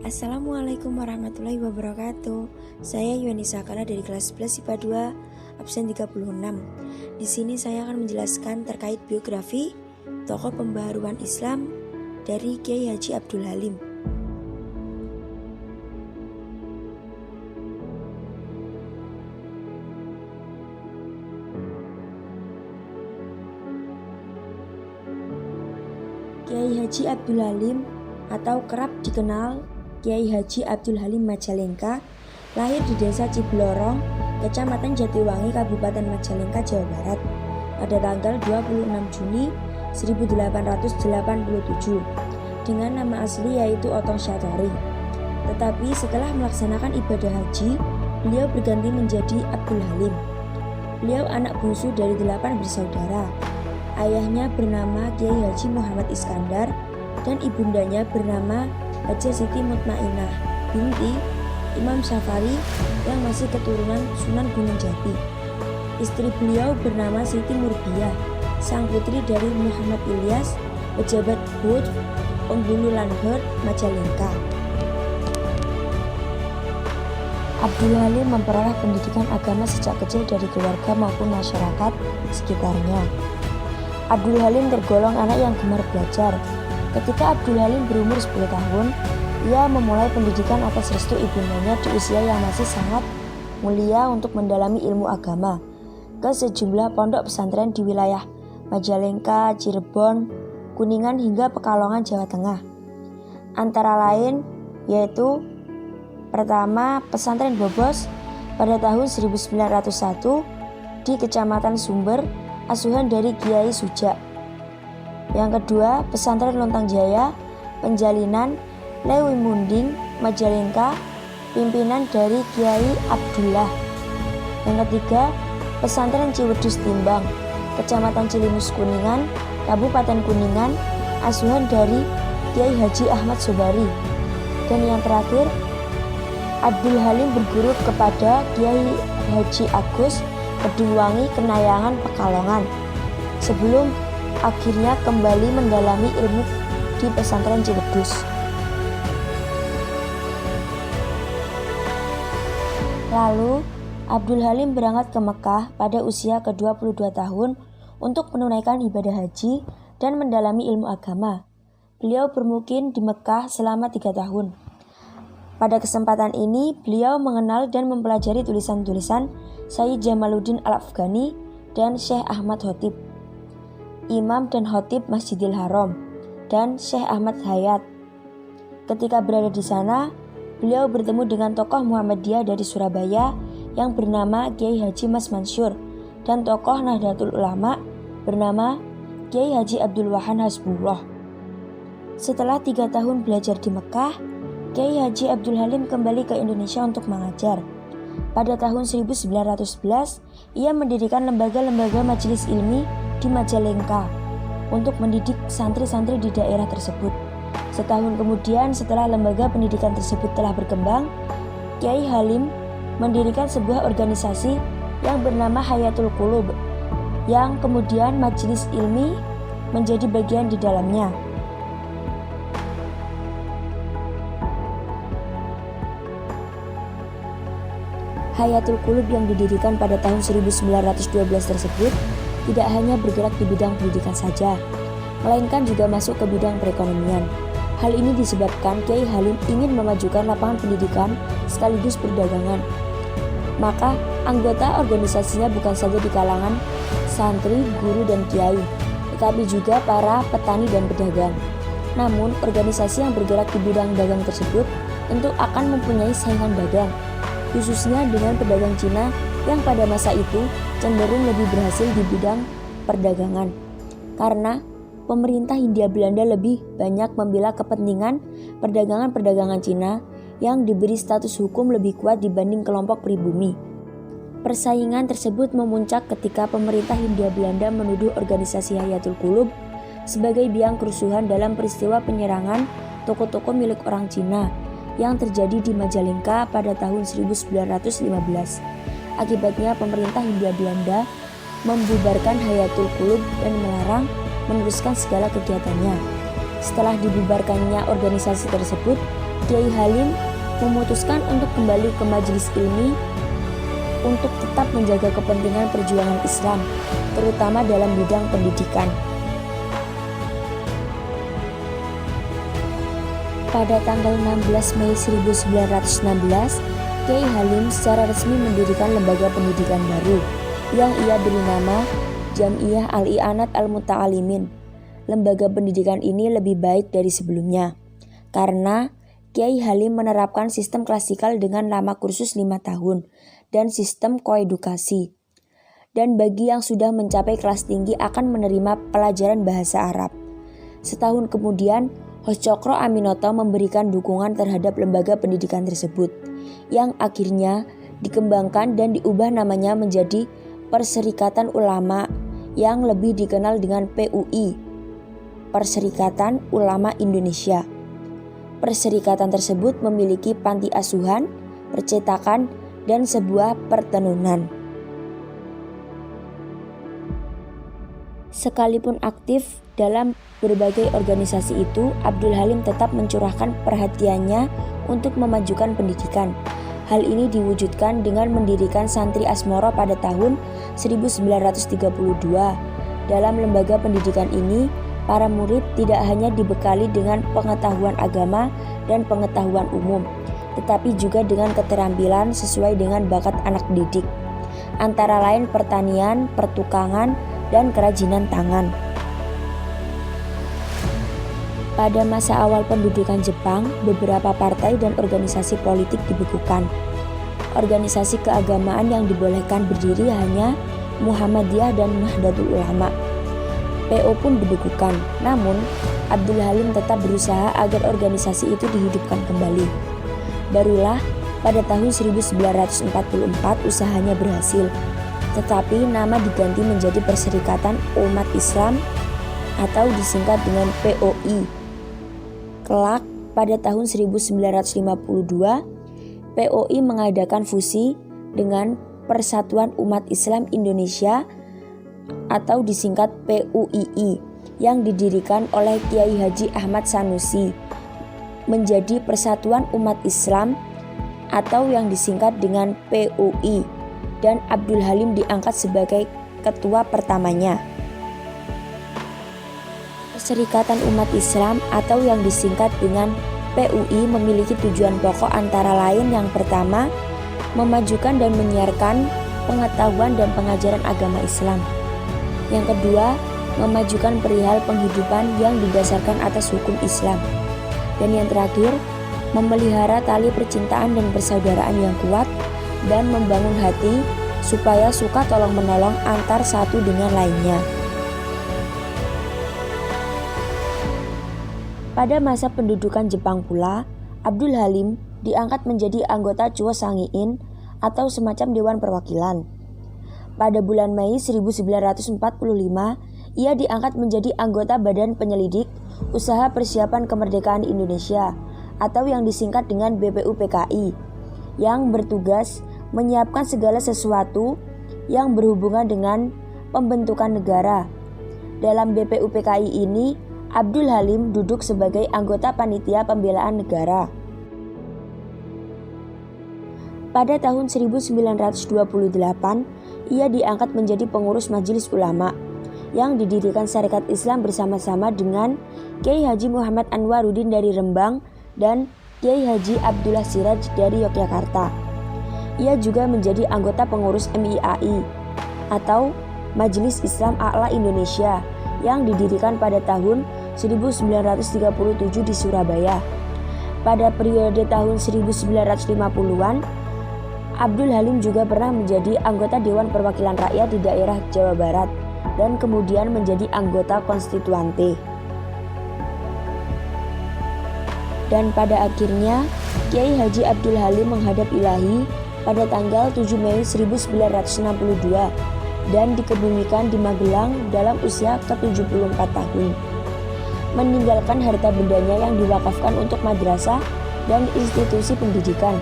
Assalamualaikum warahmatullahi wabarakatuh. Saya Yuani Sakala dari kelas 11 IPA 2, absen 36. Di sini saya akan menjelaskan terkait biografi tokoh pembaharuan Islam dari Kiai Haji Abdul Halim. Kiai Haji Abdul Halim atau kerap dikenal Kiai Haji Abdul Halim Majalengka lahir di desa Ciblorong, Kecamatan Jatiwangi, Kabupaten Majalengka, Jawa Barat pada tanggal 26 Juni 1887 dengan nama asli yaitu Otong Syatari. Tetapi setelah melaksanakan ibadah haji, beliau berganti menjadi Abdul Halim. Beliau anak bungsu dari 8 bersaudara. Ayahnya bernama Kiai Haji Muhammad Iskandar dan ibundanya bernama Hajah Siti Mutmainah binti Imam Syafari yang masih keturunan Sunan Gunung Jati. Istri beliau bernama Siti Murbiah, sang putri dari Muhammad Ilyas, pejabat Hud, Pembulu Lanhur, Majalengka. Abdul Halim memperoleh pendidikan agama sejak kecil dari keluarga maupun masyarakat sekitarnya. Abdul Halim tergolong anak yang gemar belajar. Ketika Abdul Halim berumur 10 tahun, ia memulai pendidikan atas restu ibundanya di usia yang masih sangat mulia untuk mendalami ilmu agama ke sejumlah pondok pesantren di wilayah Majalengka, Cirebon, Kuningan hingga Pekalongan, Jawa Tengah. Antara lain yaitu pertama Pesantren Bobos pada tahun 1901 di Kecamatan Sumber, asuhan dari Kiai Suja. Yang kedua, Pesantren Lontang Jaya, Penjalinan, Lewi Munding, Majalengka, pimpinan dari Kiai Abdullah. Yang ketiga, Pesantren Ciwedus Timbang, Kecamatan Cilimus Kuningan, Kabupaten Kuningan, asuhan dari Kiai Haji Ahmad Sobari. Dan yang terakhir, Abdul Halim berguru kepada Kiai Haji Agus Kedungwangi, Kenayangan, Pekalongan, sebelum akhirnya kembali mendalami ilmu di pesantren Ciwedus. Lalu, Abdul Halim berangkat ke Mekah pada usia ke-22 tahun untuk menunaikan ibadah haji dan mendalami ilmu agama. Beliau bermukim di Mekah selama 3 tahun. Pada kesempatan ini, beliau mengenal dan mempelajari tulisan-tulisan Sayyid Jamaluddin Al-Afghani dan Syekh Ahmad Khotib, Imam dan Khotib Masjidil Haram, dan Syekh Ahmad Hayat. Ketika berada di sana, beliau bertemu dengan tokoh Muhammadiyah dari Surabaya yang bernama Kiai Haji Mas Mansur dan tokoh Nahdlatul Ulama bernama Kiai Haji Abdul Wahan Hasbullah. Setelah 3 tahun belajar di Mekah, Kiai Haji Abdul Halim kembali ke Indonesia untuk mengajar. Pada tahun 1911, ia mendirikan lembaga-lembaga majelis ilmi di Majalengka untuk mendidik santri-santri di daerah tersebut. Setahun kemudian setelah lembaga pendidikan tersebut telah berkembang, Kiai Halim mendirikan sebuah organisasi yang bernama Hayatul Qulub, yang kemudian majelis ilmi menjadi bagian di dalamnya. Hayatul Qulub yang didirikan pada tahun 1912 tersebut tidak hanya bergerak di bidang pendidikan saja, melainkan juga masuk ke bidang perekonomian. Hal ini disebabkan Kiai Halim ingin memajukan lapangan pendidikan sekaligus perdagangan. Maka anggota organisasinya bukan saja di kalangan santri, guru, dan kiai, tetapi juga para petani dan pedagang. Namun, organisasi yang bergerak di bidang dagang tersebut tentu akan mempunyai saingan dagang, khususnya dengan pedagang Cina yang pada masa itu cenderung lebih berhasil di bidang perdagangan. Karena pemerintah Hindia Belanda lebih banyak membela kepentingan perdagangan Cina yang diberi status hukum lebih kuat dibanding kelompok pribumi. Persaingan tersebut memuncak ketika pemerintah Hindia Belanda menuduh organisasi Hayatul Qulub sebagai biang kerusuhan dalam peristiwa penyerangan toko-toko milik orang Cina yang terjadi di Majalengka pada tahun 1915. Akibatnya pemerintah Hindia Belanda membubarkan Hayatul Qulub dan melarang meneruskan segala kegiatannya. Setelah dibubarkannya organisasi tersebut, Kiai Halim memutuskan untuk kembali ke majelis ilmi untuk tetap menjaga kepentingan perjuangan Islam, terutama dalam bidang pendidikan. Pada tanggal 16 Mei 1916, Kiai Halim secara resmi mendirikan lembaga pendidikan baru yang ia beri nama Jam'iyah Al-I'anat Al-Muta'alimin. Lembaga pendidikan ini lebih baik dari sebelumnya karena Kiai Halim menerapkan sistem klasikal dengan lama kursus 5 tahun dan sistem koedukasi. Dan bagi yang sudah mencapai kelas tinggi akan menerima pelajaran bahasa Arab. Setahun kemudian, Hoscokro Aminoto memberikan dukungan terhadap lembaga pendidikan tersebut, yang akhirnya dikembangkan dan diubah namanya menjadi Perserikatan Ulama yang lebih dikenal dengan PUI, Perserikatan Ulama Indonesia. Perserikatan tersebut memiliki panti asuhan, percetakan, dan sebuah pertenunan. Sekalipun aktif dalam berbagai organisasi itu, Abdul Halim tetap mencurahkan perhatiannya untuk memajukan pendidikan. Hal ini diwujudkan dengan mendirikan Santri Asmoro pada tahun 1932. Dalam lembaga pendidikan ini, para murid tidak hanya dibekali dengan pengetahuan agama dan pengetahuan umum, tetapi juga dengan keterampilan sesuai dengan bakat anak didik, antara lain pertanian, pertukangan, dan kerajinan tangan. Pada masa awal pendudukan Jepang, beberapa partai dan organisasi politik dibekukan. Organisasi keagamaan yang dibolehkan berdiri hanya Muhammadiyah dan Nahdlatul Ulama. PO pun dibekukan, namun Abdul Halim tetap berusaha agar organisasi itu dihidupkan kembali. Barulah pada tahun 1944 usahanya berhasil, tetapi nama diganti menjadi Perserikatan Umat Islam atau disingkat dengan POI. Kelak pada tahun 1952, POI mengadakan fusi dengan Persatuan Umat Islam Indonesia atau disingkat PUII yang didirikan oleh Kiai Haji Ahmad Sanusi menjadi Persatuan Umat Islam atau yang disingkat dengan PUI, dan Abdul Halim diangkat sebagai ketua pertamanya. Perserikatan Umat Islam atau yang disingkat dengan PUI memiliki tujuan pokok antara lain yang pertama, memajukan dan menyiarkan pengetahuan dan pengajaran agama Islam. Yang kedua, memajukan perihal penghidupan yang didasarkan atas hukum Islam. Dan yang terakhir, memelihara tali percintaan dan persaudaraan yang kuat dan membangun hati supaya suka tolong-menolong antar satu dengan lainnya. Pada masa pendudukan Jepang pula, Abdul Halim diangkat menjadi anggota Chuo Sangiin atau semacam Dewan Perwakilan. Pada bulan Mei 1945, ia diangkat menjadi anggota Badan Penyelidik Usaha Persiapan Kemerdekaan Indonesia atau yang disingkat dengan BPUPKI, yang bertugas menyiapkan segala sesuatu yang berhubungan dengan pembentukan negara. Dalam BPUPKI ini, Abdul Halim duduk sebagai anggota Panitia Pembelaan Negara. Pada tahun 1928, ia diangkat menjadi pengurus Majelis Ulama yang didirikan Syarikat Islam bersama-sama dengan Kiai Haji Muhammad Anwaruddin dari Rembang dan Kiai Haji Abdullah Siraj dari Yogyakarta. Ia juga menjadi anggota pengurus MIAI atau Majelis Islam A'la Indonesia yang didirikan pada tahun 1937 di Surabaya. Pada periode tahun 1950-an, Abdul Halim juga pernah menjadi anggota Dewan Perwakilan Rakyat di daerah Jawa Barat dan kemudian menjadi anggota konstituante. Dan pada akhirnya, Kiai Haji Abdul Halim menghadap ilahi pada tanggal 7 Mei 1962 dan dikebumikan di Magelang dalam usia ke-74 tahun. Meninggalkan harta bendanya yang diwakafkan untuk madrasah dan institusi pendidikan.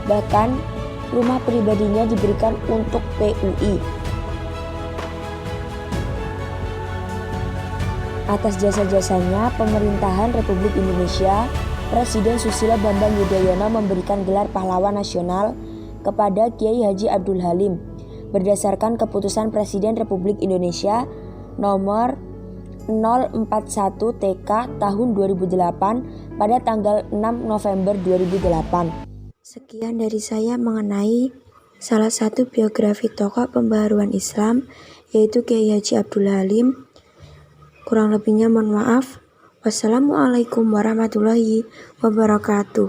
Bahkan, rumah pribadinya diberikan untuk PUI. Atas jasa-jasanya, pemerintahan Republik Indonesia Presiden Susilo Bambang Yudhoyono memberikan gelar pahlawan nasional kepada Kiai Haji Abdul Halim berdasarkan keputusan Presiden Republik Indonesia nomor 041 TK tahun 2008 pada tanggal 6 November 2008. Sekian dari saya mengenai salah satu biografi tokoh pembaharuan Islam, yaitu Kiai Haji Abdul Halim. Kurang lebihnya mohon maaf. Wassalamualaikum warahmatullahi wabarakatuh.